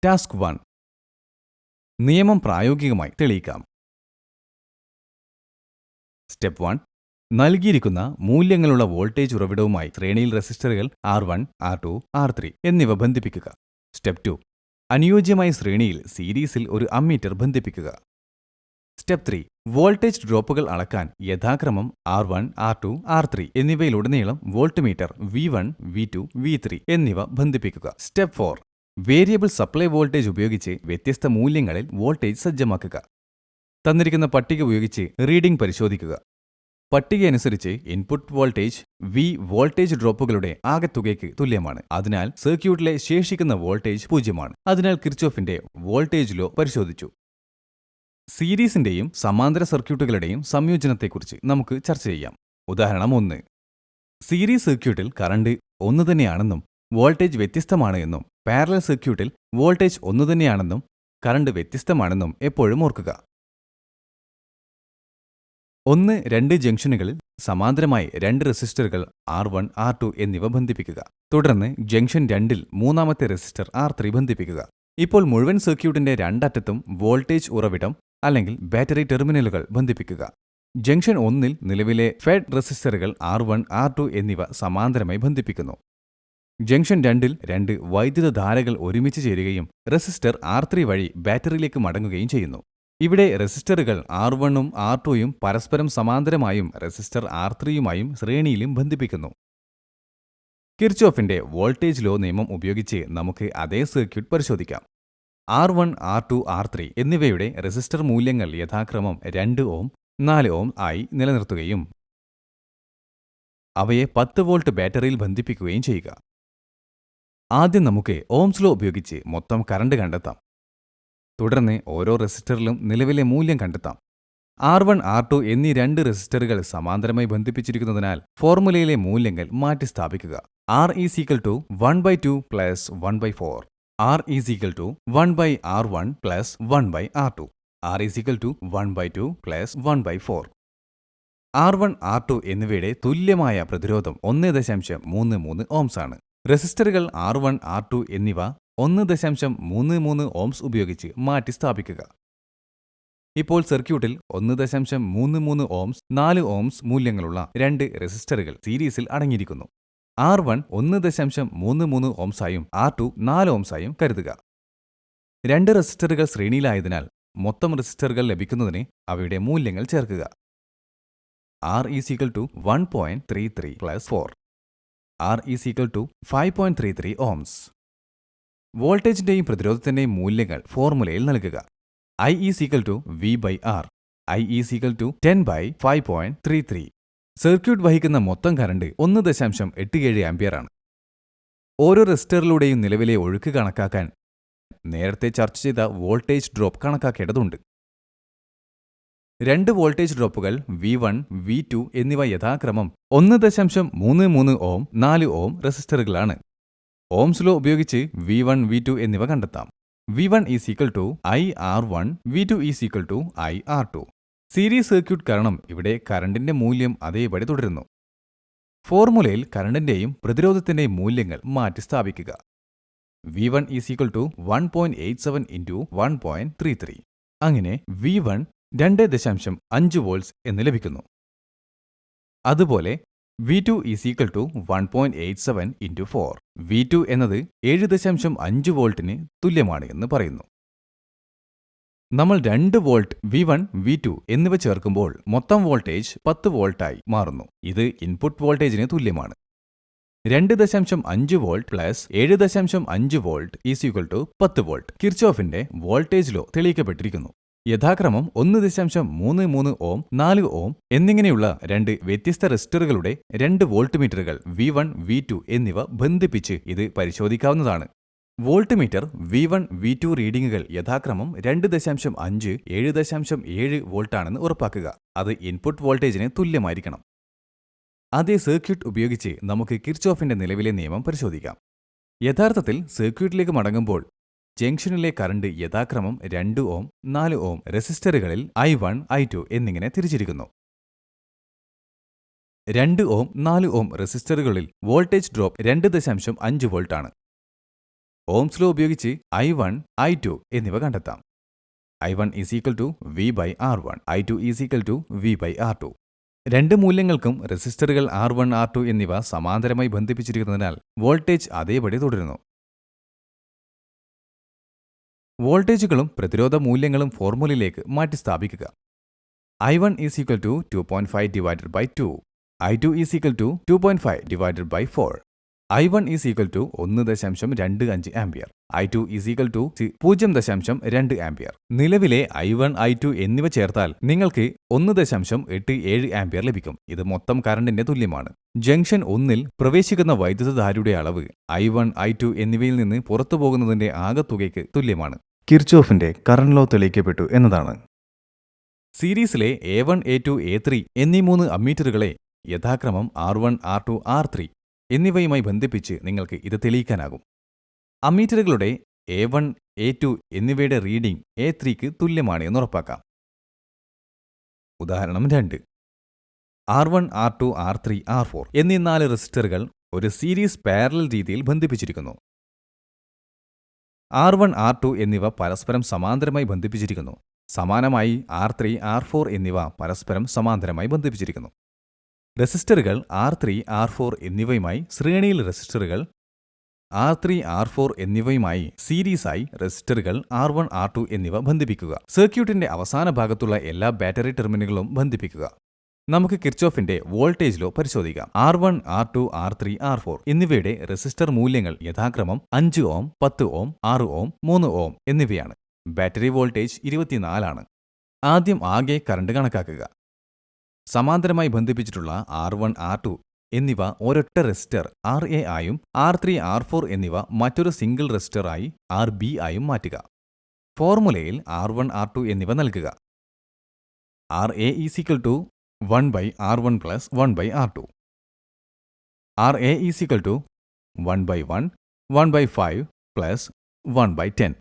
Task 1. നിയമം പ്രായോഗികമായി തെളിയിക്കാം. സ്റ്റെപ്പ് 1. നൽകിയിരിക്കുന്ന മൂല്യങ്ങളുള്ള വോൾട്ടേജ് ഉറവിടവുമായി ശ്രേണിയിൽ റെസിസ്റ്ററുകൾ R1, R2, R3 എന്നിവ ബന്ധിപ്പിക്കുക. സ്റ്റെപ്പ് 2. അനുയോജ്യമായ ശ്രേണിയിൽ സീരീസിൽ ഒരു അമ്മീറ്റർ ബന്ധിപ്പിക്കുക. സ്റ്റെപ്പ് 3. വോൾട്ടേജ് ഡ്രോപ്പുകൾ അളക്കാൻ യഥാക്രമം R1, R2, R3 എന്നിവയിലുടനീളം voltmeter V1, V2, V3 എന്നിവ ബന്ധിപ്പിക്കുക. സ്റ്റെപ്പ് 4. വേരിയബിൾ സപ്ലൈ വോൾട്ടേജ് ഉപയോഗിച്ച് വ്യത്യസ്ത മൂല്യങ്ങളിൽ വോൾട്ടേജ് സജ്ജമാക്കുക. തന്നിരിക്കുന്ന പട്ടിക ഉപയോഗിച്ച് റീഡിംഗ് പരിശോധിക്കുക. പട്ടികയനുസരിച്ച് ഇൻപുട്ട് വോൾട്ടേജ് V വോൾട്ടേജ് ഡ്രോപ്പുകളുടെ ആകെത്തുകയ്ക്ക് തുല്യമാണ്. അതിനാൽ സർക്യൂട്ടിലെ ശേഷിക്കുന്ന വോൾട്ടേജ് 0 അതിനാൽ കിർച്ചോഫിന്റെ വോൾട്ടേജ് ലോ പരിശോധിച്ചു. സീരീസിന്റെയും സമാന്തര സർക്യൂട്ടുകളുടെയും സംയോജനത്തെക്കുറിച്ച് നമുക്ക് ചർച്ച ചെയ്യാം. ഉദാഹരണം 1. സീരീസ് സർക്യൂട്ടിൽ കറണ്ട് ഒന്നുതന്നെയാണെന്നും വോൾട്ടേജ് വ്യത്യസ്തമാണ് എന്നും പാരലൽ സർക്യൂട്ടിൽ വോൾട്ടേജ് ഒന്നുതന്നെയാണെന്നും കറണ്ട് വ്യത്യസ്തമാണെന്നും എപ്പോഴും ഓർക്കുക. 1-2 ജംഗ്ഷനുകളിൽ സമാന്തരമായി 2 റെസിസ്റ്ററുകൾ R1, R2 എന്നിവ ബന്ധിപ്പിക്കുക. തുടർന്ന് ജംഗ്ഷൻ 2-ൽ മൂന്നാമത്തെ റെസിസ്റ്റർ R3 ബന്ധിപ്പിക്കുക. ഇപ്പോൾ മുഴുവൻ സർക്യൂട്ടിന്റെ രണ്ടറ്റത്തും വോൾട്ടേജ് ഉറവിടം അല്ലെങ്കിൽ ബാറ്ററി ടെർമിനലുകൾ ബന്ധിപ്പിക്കുക. ജംഗ്ഷൻ 1-ൽ നിലവിലെ ഫെഡ് റെസിസ്റ്ററുകൾ R1, R2 എന്നിവ സമാന്തരമായി ബന്ധിപ്പിക്കുന്നു. ജംഗ്ഷൻ 2-ൽ 2 വൈദ്യുതധാരകൾ ഒരുമിച്ച് ചേരുകയും റെസിസ്റ്റർ R3 വഴി ബാറ്ററിയിലേക്ക് മടങ്ങുകയും ചെയ്യുന്നു. ഇവിടെ റെസിസ്റ്ററുകൾ R1ഉം R2യും പരസ്പരം സമാന്തരമായും റെസിസ്റ്റർ R3യുമായും ശ്രേണിയിലും ബന്ധിപ്പിക്കുന്നു. കിർച്ചോഫിന്റെ വോൾട്ടേജ് ലോ നിയമം ഉപയോഗിച്ച് നമുക്ക് അതേ സർക്യൂട്ട് പരിശോധിക്കാം. R1, R2, R3 എന്നിവയുടെ റെസിസ്റ്റർ മൂല്യങ്ങൾ യഥാക്രമം 2 ഓം, 4 ഓം ആയി നിലനിർത്തുകയും അവയെ 10 വോൾട്ട് ബാറ്ററിയിൽ ബന്ധിപ്പിക്കുകയും ചെയ്യുക. ആദ്യം നമുക്ക് ഓംസ് ലോ ഉപയോഗിച്ച് മൊത്തം കറണ്ട് കണ്ടെത്താം. തുടർന്ന് ഓരോ റെസിസ്റ്ററിലും നിലവിലെ മൂല്യം കണ്ടെത്താം. R1, R2 എന്നീ 2 റെസിസ്റ്ററുകൾ സമാന്തരമായി ബന്ധിപ്പിച്ചിരിക്കുന്നതിനാൽ ഫോർമുലയിലെ മൂല്യങ്ങൾ മാറ്റിസ്ഥാപിക്കുക. R is equal to 1/2 plus 1/4. R is equal to 1/R1 plus 1/R2. R is equal to 1/2 plus 1/4. R1, R2 എന്നിവയുടെ തുല്യമായ പ്രതിരോധം 1.33 ഓംസ് ആണ്. റെസിസ്റ്ററുകൾ R1, R2 എന്നിവ 1.33 ഓംസ് ഉപയോഗിച്ച് മാറ്റിസ്ഥാപിക്കുക. ഇപ്പോൾ സർക്യൂട്ടിൽ 1.33 ഓംസ്, 4 ഓംസ് മൂല്യങ്ങളുള്ള 2 റെസിസ്റ്ററുകൾ സീരീസിൽ അടങ്ങിയിരിക്കുന്നു. R1 1.33 ഓംസായും R2 4 ഓംസായും കരുതുക. 2 റെസിസ്റ്ററുകൾ ശ്രേണിയിലായതിനാൽ മൊത്തം റെസിസ്റ്ററുകൾ ലഭിക്കുന്നതിന് അവയുടെ മൂല്യങ്ങൾ ചേർക്കുക. R is equal to 1.33 plus 4. R is equal to 5.33 ohms. വോൾട്ടേജിന്റെയും പ്രതിരോധത്തിന്റെയും മൂല്യങ്ങൾ ഫോർമുലയിൽ നൽകുക. I is equal to V/R. I is equal to 10/5.33. Circuit വഹിക്കുന്ന മൊത്തം കറണ്ട് 1.87 ആംപിയർ ആണ്. ഓരോ റെസിസ്റ്ററിലൂടെയും നിലവിലെ ഒഴുക്ക് കണക്കാക്കാൻ നേരത്തെ ചർച്ച ചെയ്ത വോൾട്ടേജ് ഡ്രോപ്പ് കണക്കാക്കേണ്ടതുണ്ട്. 2 വോൾട്ടേജ് ഡ്രോപ്പുകൾ V1, V2 എന്നിവ യഥാക്രമം 1.33 ഓം, 4 ഓം റെസിസ്റ്ററുകളാണ്. ഓംസ് ലോ ഉപയോഗിച്ച് V1, V2 എന്നിവ കണ്ടെത്താം. V1 is equal to IR1, V2 is equal to IR2. Series circuit കാരണം ഇവിടെ കറണ്ടിന്റെ മൂല്യം അതേപടി തുടരുന്നു. ഫോർമുലയിൽ കറണ്ടിന്റെയും പ്രതിരോധത്തിന്റെയും മൂല്യങ്ങൾ മാറ്റിസ്ഥാപിക്കുക. V1 is equal to 1.87 into 1.33. അങ്ങനെ V1 2.5 വോൾട്ട്സ് എന്ന് ലഭിക്കുന്നു. അതുപോലെ V2 is equal to 1.87 into 4. V2 എന്നത് 7.5 വോൾട്ടിന് തുല്യമാണ് എന്ന് പറയുന്നു. നമ്മൾ 2 വോൾട്ട് V1, V2 എന്നിവ ചേർക്കുമ്പോൾ മൊത്തം വോൾട്ടേജ് 10 വോൾട്ടായി മാറുന്നു. ഇത് ഇൻപുട്ട് വോൾട്ടേജിന് തുല്യമാണ്. 2.5 volt plus 7.5 volt is equal to 10 volt. കിർച്ചോഫിന്റെ വോൾട്ടേജ് ലോ തെളിയിക്കപ്പെട്ടിരിക്കുന്നു. യഥാക്രമം 1.33 ഓം, 4 ഓം എന്നിങ്ങനെയുള്ള 2 വ്യത്യസ്ത റെസിസ്റ്ററുകളുടെ 2 വോൾട്ട് മീറ്ററുകൾ V1, V2 എന്നിവ ബന്ധിപ്പിച്ച് ഇത് പരിശോധിക്കാവുന്നതാണ്. വോൾട്ട് മീറ്റർ V1, V2 റീഡിംഗുകൾ യഥാക്രമം 2.5, 7.7 വോൾട്ടാണെന്ന് ഉറപ്പാക്കുക. അത് ഇൻപുട്ട് വോൾട്ടേജിന് തുല്യമായിരിക്കണം. അതേ സർക്യൂട്ട് ഉപയോഗിച്ച് നമുക്ക് കിർച്ചോഫിന്റെ നിലവിലെ നിയമം പരിശോധിക്കാം. യഥാർത്ഥത്തിൽ സർക്യൂട്ടിലേക്ക് മടങ്ങുമ്പോൾ ജംഗ്ഷനിലെ കറണ്ട് യഥാക്രമം 2 ഓം, 4 ഓം റെസിസ്റ്ററുകളിൽ I1, I2 എന്നിങ്ങനെ തിരിച്ചിരിക്കുന്നു. 2 ഓം, 4 ഓം റെസിസ്റ്ററുകളിൽ വോൾട്ടേജ് ഡ്രോപ്പ് 2.5 വോൾട്ടാണ്. ഓംസ് ലോ ഉപയോഗിച്ച് I1, I2 എന്നിവ കണ്ടെത്താം. I1 is equal to V by R1, I2 is equal to V by R2. രണ്ട് മൂല്യങ്ങൾക്കും റെസിസ്റ്ററുകൾ R1, R2 എന്നിവ സമാന്തരമായി ബന്ധിപ്പിച്ചിരിക്കുന്നതിനാൽ വോൾട്ടേജ് അതേപടി തുടരുന്നു. വോൾട്ടേജുകളും പ്രതിരോധ മൂല്യങ്ങളും ഫോർമുലയിലേക്ക് മാറ്റിസ്ഥാപിക്കുക. I1 is equal to 2.5 divided by 2, I2 is equal to 2.5 divided by 4. I1 is equal to 1.25 ampere, I2 is equal to 0.2 ampere. നിലവിലെ I1, I2 എന്നിവ ചേർത്താൽ നിങ്ങൾക്ക് 1.87 ആംപിയർ ലഭിക്കും. ഇത് മൊത്തം കറണ്ടിന്റെ തുല്യമാണ്. ജംഗ്ഷൻ 1-ൽ പ്രവേശിക്കുന്ന വൈദ്യുതധാരയുടെ അളവ് I1, I2 എന്നിവയിൽ നിന്ന് പുറത്തു പോകുന്നതിന്റെ ആകെത്തുകയ്ക്ക് തുല്യമാണ്. കിർച്ചോഫിന്റെ കറന്റ് ലോ തെളിയിക്കപ്പെട്ടു എന്നതാണ്. സീരീസിലെ A1, A2, A3 എന്നീ 3 അമ്മീറ്ററുകളെ യഥാക്രമം R1, R2, R3 എന്നിവയുമായി ബന്ധിപ്പിച്ച് നിങ്ങൾക്ക് ഇത് തെളിയിക്കാനാകും. അമ്മീറ്ററുകളുടെ A1, A2 എന്നിവയുടെ റീഡിംഗ് A3ക്ക് തുല്യമാണ് എന്ന് ഉറപ്പാക്കാം. ഉദാഹരണം 2. R1, R2, R3, R4 എന്നീ 4 റെസിസ്റ്ററുകൾ ഒരു സീരീസ് പാരലൽ രീതിയിൽ ബന്ധിപ്പിച്ചിരിക്കുന്നു. R1, R2 എന്നിവ പരസ്പരം സമാന്തരമായി ബന്ധിപ്പിച്ചിരിക്കുന്നു. സമാനമായി R3, R4 എന്നിവ പരസ്പരം സമാന്തരമായി ബന്ധിപ്പിച്ചിരിക്കുന്നു. റെസിസ്റ്ററുകൾ R3, R4 എന്നിവയുമായി ശ്രേണിയിൽ റെസിസ്റ്ററുകൾ R3, R4 എന്നിവയുമായി സീരീസായി റെസിസ്റ്ററുകൾ R1, R2 എന്നിവ ബന്ധിപ്പിക്കുക. സർക്യൂട്ടിന്റെ അവസാന ഭാഗത്തുള്ള എല്ലാ ബാറ്ററി ടെർമിനലുകളും ബന്ധിപ്പിക്കുക. നമുക്ക് കിർച്ചോഫിന്റെ വോൾട്ടേജ് ലോ പരിശോധിക്കാം. R1, R2, R3, R4 എന്നിവയുടെ റെസിസ്റ്റർ മൂല്യങ്ങൾ യഥാക്രമം 5 ഓം, 10 ഓം, 6 ഓം, 3 ഓം എന്നിവയാണ്. ബാറ്ററി വോൾട്ടേജ് 24 ആണ്. ആദ്യം ആകെ കറണ്ട് കണക്കാക്കുക. സമാന്തരമായി ബന്ധിപ്പിച്ചിട്ടുള്ള R1, R2 എന്നിവ ഒരൊറ്റ റെസിസ്റ്റർ RA ആയും R3, R4 എന്നിവ മറ്റൊരു സിംഗിൾ റെസിസ്റ്ററായി RB ആയും മാറ്റുക. ഫോർമുലയിൽ R1, R2 എന്നിവ നൽകുക. RA is equal to 1 by R1 plus 1 by R2. RA is equal to 1 by 1, 1 by 5 plus 1 by 10.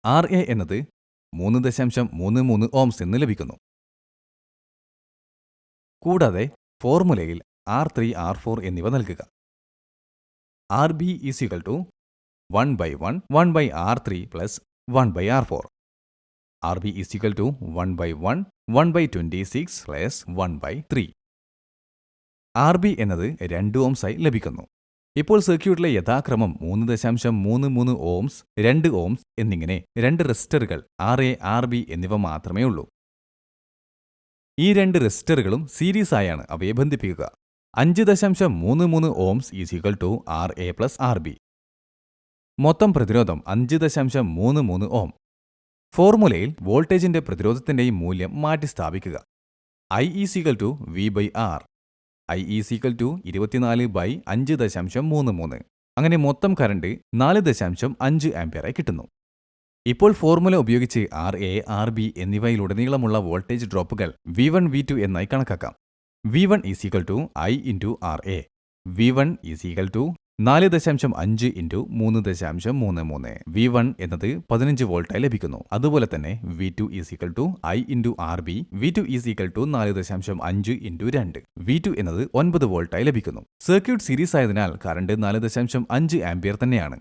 RA എന്നത് 3.33 ഓംസ് എന്ന് ലഭിക്കുന്നു. കൂടാതെ ഫോർമുലയിൽ R3, R4 എന്നിവ നൽകുക. RB is equal to 1 by 1, 1 by R3 plus 1 by R4. RB is equal to 1 by 1, 1 by 26 plus 1 by 3. RB എന്നത് 2 ഓംസായി ലഭിക്കുന്നു. ഇപ്പോൾ സർക്യൂട്ടിലെ യഥാക്രമം 3.33 ഓംസ്, 2 ഓംസ് എന്നിങ്ങനെ 2 റെസിസ്റ്ററുകൾ RA, RB എന്നിവ മാത്രമേ ഉള്ളൂ. ഈ 2 റെസിസ്റ്ററുകളും സീരീസായാണ് അവയെ ബന്ധിപ്പിക്കുക. 5.33 ohms is equal to RA plus RB. മൊത്തം പ്രതിരോധം 5.33 ഓം. ഫോർമുലയിൽ വോൾട്ടേജിന്റെ പ്രതിരോധത്തിന്റെയും മൂല്യം മാറ്റിസ്ഥാപിക്കുക. I is equal to V by R. I is equal to 24 by 5.33. അങ്ങനെ മൊത്തം കറണ്ട് 4.5 ആംപിയറായി കിട്ടുന്നു. ഇപ്പോൾ ഫോർമുല ഉപയോഗിച്ച് RA, RB എന്നിവയിലുടനീളമുള്ള വോൾട്ടേജ് ഡ്രോപ്പുകൾ V1, V2 എന്നായി കണക്കാക്കാം. V1 is equal to I into RA. V1 is equal to 4.5 into 3.33. V1 എന്നത് 15 വോൾട്ടായി ലഭിക്കുന്നു. അതുപോലെ തന്നെ V2 is equal to I into RB. V2 is equal to 4.5 into 2. V2 എന്നത് 9 വോൾട്ടായി ലഭിക്കുന്നു. സർക്യൂട്ട് സീരീസ് ആയതിനാൽ കറണ്ട് 4.5 ആംപിയർ തന്നെയാണ്.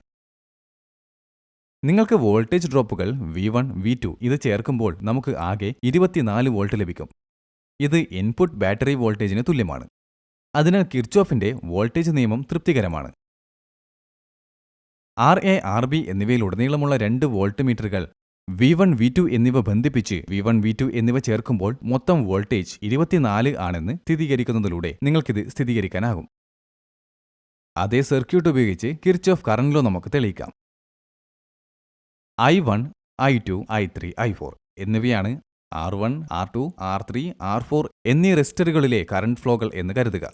നിങ്ങൾക്ക് വോൾട്ടേജ് ഡ്രോപ്പുകൾ V1, V2 ഇത് ചേർക്കുമ്പോൾ നമുക്ക് ആകെ 24 വോൾട്ട് ലഭിക്കും. ഇത് ഇൻപുട്ട് ബാറ്ററി വോൾട്ടേജിന് തുല്യമാണ്. അതിനാൽ കിർച്ചോഫിന്റെ വോൾട്ടേജ് നിയമം തൃപ്തികരമാണ്. RA, RB എന്നിവയിലുടനീളമുള്ള 2 വോൾട്ട് മീറ്ററുകൾ V1, V2 എന്നിവ ബന്ധിപ്പിച്ച് V1, V2 എന്നിവ ചേർക്കുമ്പോൾ മൊത്തം വോൾട്ടേജ് 24 ആണെന്ന് സ്ഥിരീകരിക്കുന്നതിലൂടെ നിങ്ങൾക്കിത് സ്ഥിരീകരിക്കാനാകും. അതേ സർക്യൂട്ട് ഉപയോഗിച്ച് കിർച്ചോഫ് കറന്റ് ലോ നമുക്ക് തെളിയിക്കാം. I1, I2, I3, I4 എന്നിവയാണ് R1, R2, R3, R4 എന്നീ റെസിസ്റ്ററുകളിലെ കറന്റ് ഫ്ലോകൾ എന്ന് കരുതുക.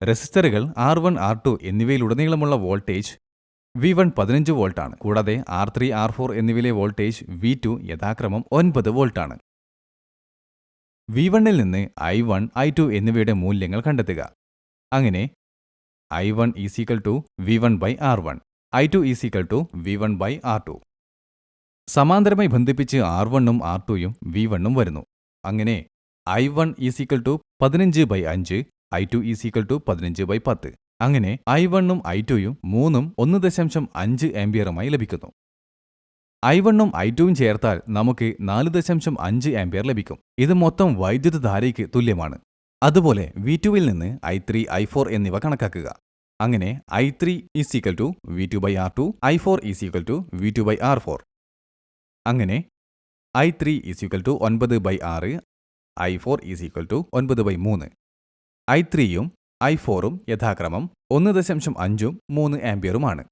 റെസിസ്റ്ററുകൾ R1, R2 എന്നിവയിലുടനീളമുള്ള വോൾട്ടേജ് V1 15 വോൾട്ടാണ്. കൂടാതെ R3, R4 എന്നിവയിലെ വോൾട്ടേജ് V2 യഥാക്രമം 9 വോൾട്ടാണ്. V1ൽ നിന്ന് I1, I2 എന്നിവയുടെ മൂല്യങ്ങൾ കണ്ടെത്തുക. അങ്ങനെ I1 is equal to V1 by R1. I2 is equal to V1 by R2. സമാന്തരമായി ബന്ധിപ്പിച്ച് R1ഉം R2യും V1ഉം വരുന്നു. അങ്ങനെ I1 is equal to 15 by 5, I2 is equal to 15 by 10. അങ്ങനെ I1 ഉം I2 യും 3ഉം 1.5 ആംപിയറുമായി ലഭിക്കുന്നു. I1 ഉം I2 ഉം ചേർത്താൽ നമുക്ക് 4.5 ആംപിയർ ലഭിക്കും. ഇത് മൊത്തം വൈദ്യുതധാരയ്ക്ക് തുല്യമാണ്. അതുപോലെ V2 ൽ നിന്ന് I3, I4 എന്നിവ കണക്കാക്കുക. അങ്ങനെ I3 = V2/R2, I4 = V2/R4. അങ്ങനെ I3 = 9/6, I4 = 9/3. I3 യും I4 ഉം യഥാക്രമം 1.5ഉം 3 ആംപിയറുമാണ്.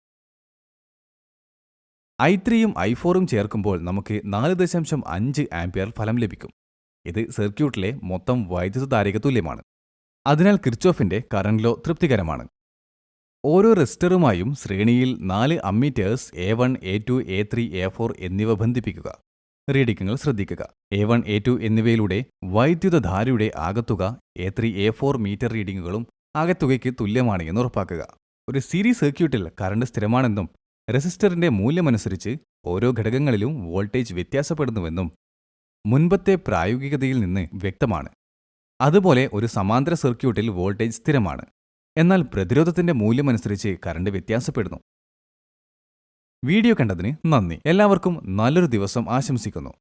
I3 യും I4 ഉം ചേർക്കുമ്പോൾ നമുക്ക് 4.5 ആംപിയർ ഫലം ലഭിക്കും. ഇത് സർക്യൂട്ടിലെ മൊത്തം വൈദ്യുതധാരയ്ക്ക് തുല്യമാണ്. അതിനാൽ കിർച്ചോഫിന്റെ കറന്റ് ലോ തൃപ്തികരമാണ്. ഓരോ റെസിസ്റ്ററുമായും ശ്രേണിയിൽ 4 അമ്മീറ്റേഴ്സ് A1, A2, A3, A4 എന്നിവ ബന്ധിപ്പിക്കുക. റീഡിങ്ങുകൾ ശ്രദ്ധിക്കുക. A1, A2 എന്നിവയിലൂടെ വൈദ്യുതധാരയുടെ ആകെത്തുക A3, A4 മീറ്റർ റീഡിങ്ങുകളും ആകെത്തുകയ്ക്ക് തുല്യമാണ് എന്ന് ഉറപ്പാക്കുക. ഒരു സീരീസ് സർക്യൂട്ടിൽ കറണ്ട് സ്ഥിരമാണെന്നും റെസിസ്റ്ററിന്റെ മൂല്യമനുസരിച്ച് ഓരോ ഘടകങ്ങളിലും വോൾട്ടേജ് വ്യത്യാസപ്പെടുന്നുവെന്നും മുൻപത്തെ പ്രായോഗികതയിൽ നിന്ന് വ്യക്തമാണ്. അതുപോലെ ഒരു സമാന്തര സർക്യൂട്ടിൽ വോൾട്ടേജ് സ്ഥിരമാണ്, എന്നാൽ പ്രതിരോധത്തിന്റെ മൂല്യമനുസരിച്ച് കറണ്ട് വ്യത്യാസപ്പെടുന്നു. വീഡിയോ കണ്ടതിന് നന്ദി. എല്ലാവർക്കും നല്ലൊരു ദിവസം ആശംസിക്കുന്നു.